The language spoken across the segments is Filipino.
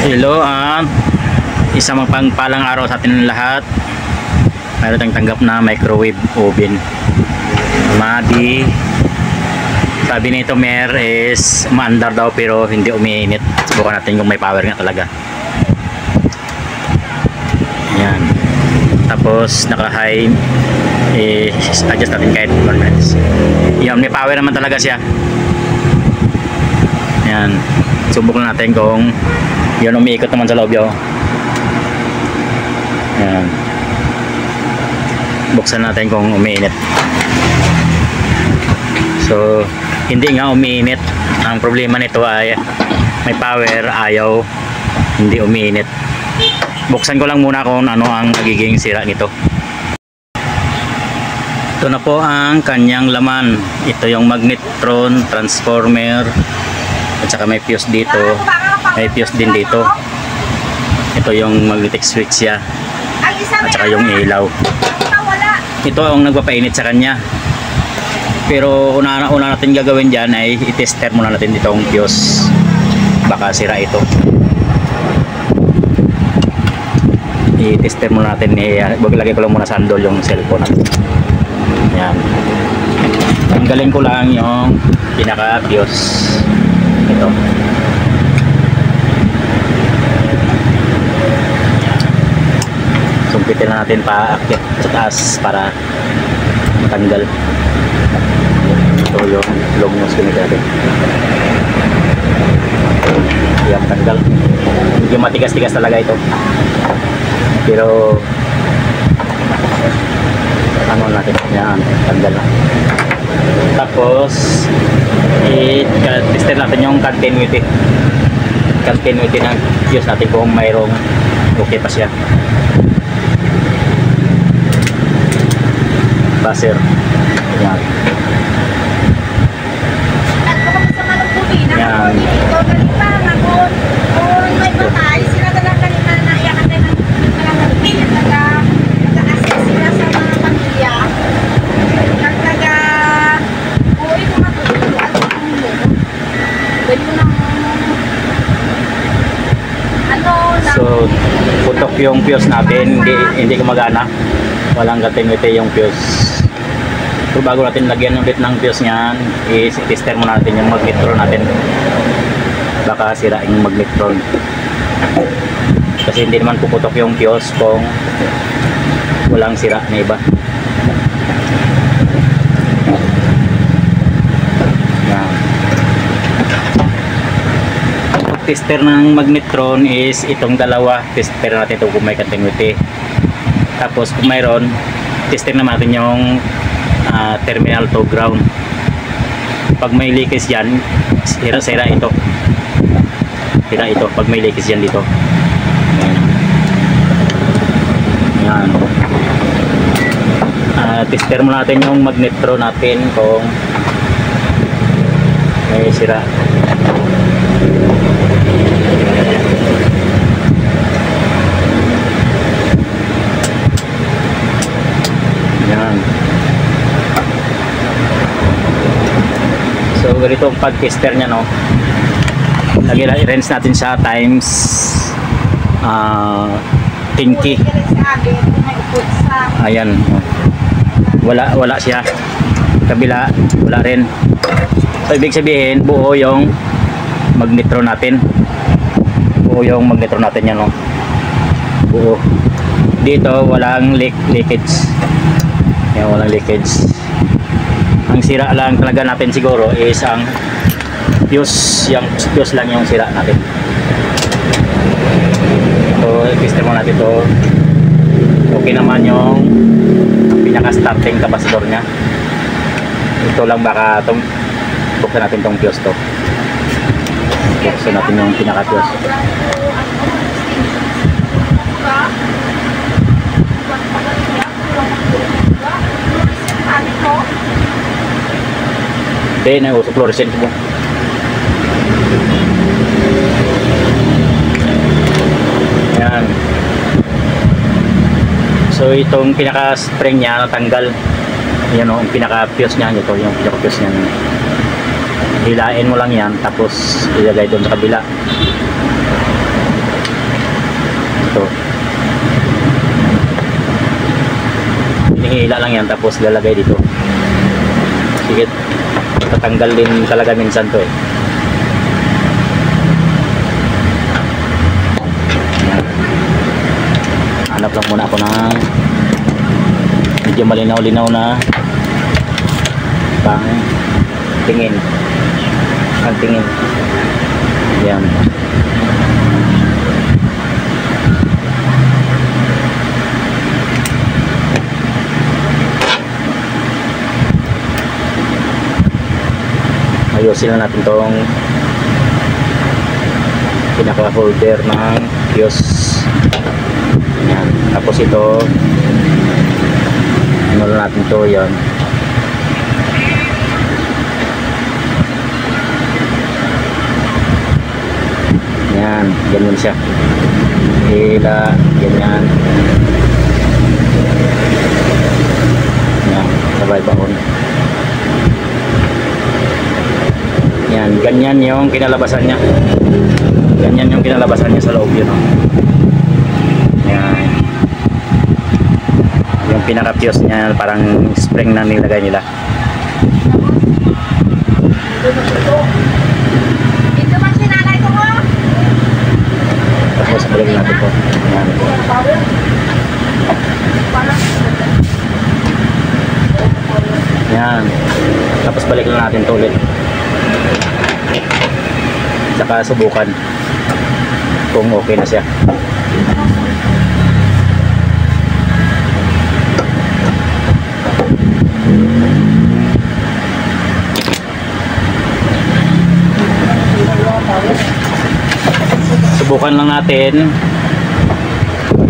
Hello at isang mapagpalang araw sa atin lahat. Mayroon tayong tanggap na microwave oven Madi. Sabi nito Mer is maandar daw pero hindi umiinit. Subukan natin kung may power nga talaga. Yan. Tapos naka high, adjust natin kahit 1 minutes. Yan, may power naman talaga siya. Yan. Subukan natin kung yan, umiikot naman sa loob yun. Yan. Buksan natin kung umiinit. So, hindi nga umiinit. Ang problema nito ay may power, ayaw, hindi umiinit. Buksan ko lang muna kung ano ang magiging sira nito. Ito na po ang kanyang laman. Ito yung magnetron, transformer, at saka may fuse dito. May fuse din dito. Ito yung magnetic switch siya. At saka yung ilaw. Ito ang nagpapainit sa kanya. Pero una natin gagawin dyan ay i-tester muna natin itong fuse. Baka sira ito. I-tester muna natin. Lagay ko lang muna sandol yung cellphone. Yan. Tanggalin ko lang yung pinaka fuse. Ito. Sumpitin na natin paakyat sa taas para matanggal. Ito yung long nose gamit natin. Yan, tanggal. Medyo matigas-tigas talaga ito. Pero ano natin, yan, tanggal na. Tapos i-tester natin yung continuity ng fuse natin kung mayroong okay pa siya. Buzzer. Yan. Yan. So, putok yung fuse natin, hindi gumagana. Walang continuity yung fuse. So, bago natin lagyan ulit ng fuse niyan, i-tester muna natin yung magnetron natin. Baka sira yung magnetron. Kasi hindi naman puputok yung fuse kung walang sira na iba. Tester ng magnetron is itong dalawa. Tester natin ito kung may continuity. Tapos kung mayroon, tester naman natin yung terminal to ground. Pag may leakage yan, sira ito. Sira ito pag may leakage yan dito. Yan. Tester mo natin yung magnetron natin kung may sira. Yan. So ganito ang pag-tester nya, no. I-rinse natin siya times 10K. Ayan. Wala siya. Kabila wala rin. So ibig sabihin buo yung magnetron natin. Buo yung magnetron natin yan, no. Buo. Dito walang leakage. Yan, walang leakage. Ang sira lang talaga natin siguro is ang fuse. Yung fuse lang yung sira natin. So tester mo natin ito. Okay naman yung pinaka starting capacitor nya. Ito lang baka buksan natin tong fuse to. Buksan natin yung pinaka fuse. Hindi, nag-usok fluorescent mo. Yan. So itong pinaka spring nya natanggal. Yan o, yung pinaka fuse nya. Ito yung pinaka fuse nya. Hilain mo lang yan tapos ilagay doon sa kabila. ito. Hinihila lang yan tapos lalagay dito. Sige, tatanggal din talaga minsan to eh. Yan. Hanap lang muna ako ng medyo malinaw-linaw na pang tingin. Ang tingin. Yan. Ayusin na natin tong pinaka holder ng fuse. Yan. Tapos ito ano na natin to, yan. Yan, ganyan siya. Hila, ganyan. Yan, sabay baon. Yan, ganyan yung kinalabasan niya. Ganyan yung kinalabasan niya sa loob yun. Oh. Yan. Yung pinaka-fuse niya, parang spring na nilagay nila. Tapos balik natin po. Yan. Yan. Tapos balik lang natin ito ulit. Saka subukan kung okay na siya. Subukan lang natin.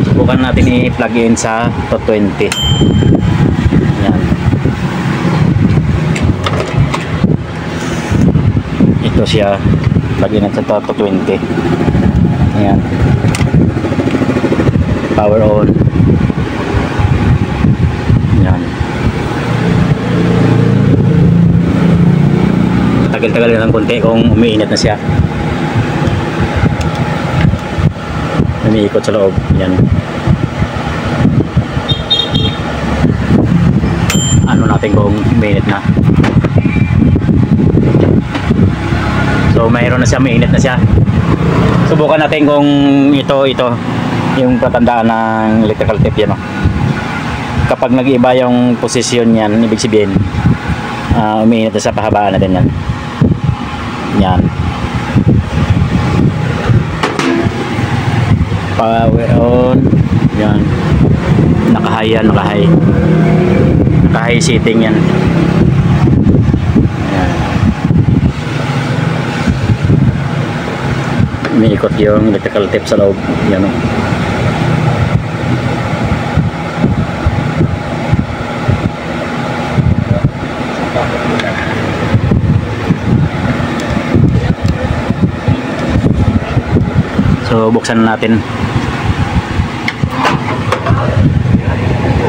Subukan natin i-plug in sa 220. Yan. Ito siya. Plug in sa 220. Ayan. Power on. Yan. Tagal-tagal lang konti kung umiinit na siya. Umiikot sa loob. Yan. Ano natin kung umiinit na. So mayroon na siya, mainit na siya. Subukan natin kung ito yung patandaan ng electrical tape yan. Kapag nag-iiba yung posisyon yan, ibig sabihin umiinit na siya, pahabaan natin yan. Yan. Power on. Yan. Naka-high yan, naka-high. Naka-high setting yan. Umiikot yung electrical tape sa loob. Yan o. So buksan natin.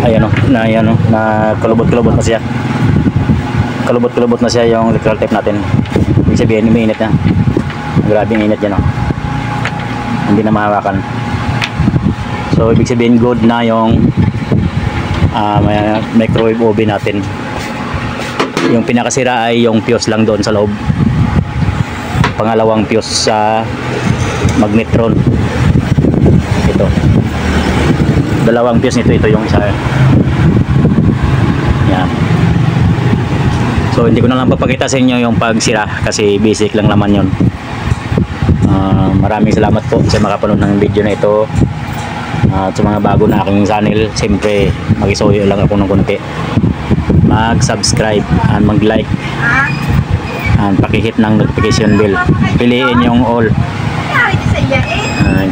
Ayan o. Ayan o. Na kalubot-kalubot na siya. Kalubot-kalubot na siya yung electrical tape natin. Ibig sabihin, umiinit na. Grabing init yan o. Hindi na mahawakan. So ibig sabihin good na yung microwave oven natin. Yung pinakasira ay yung fuse lang doon sa loob. Pangalawang fuse sa magnetron. Ito. Dalawang fuse nito, ito yung isa. Yan. So hindi ko na lang papakita sa inyo yung pagsira kasi basic lang naman yun. Maraming salamat po sa makapanood ng video na ito. At sa mga bago na aking channel, siyempre mag-isuyo lang ako ng konti. Mag-subscribe and mag-like and pakihit ng notification bell. Piliin yung all.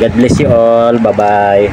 God bless you all. Bye bye.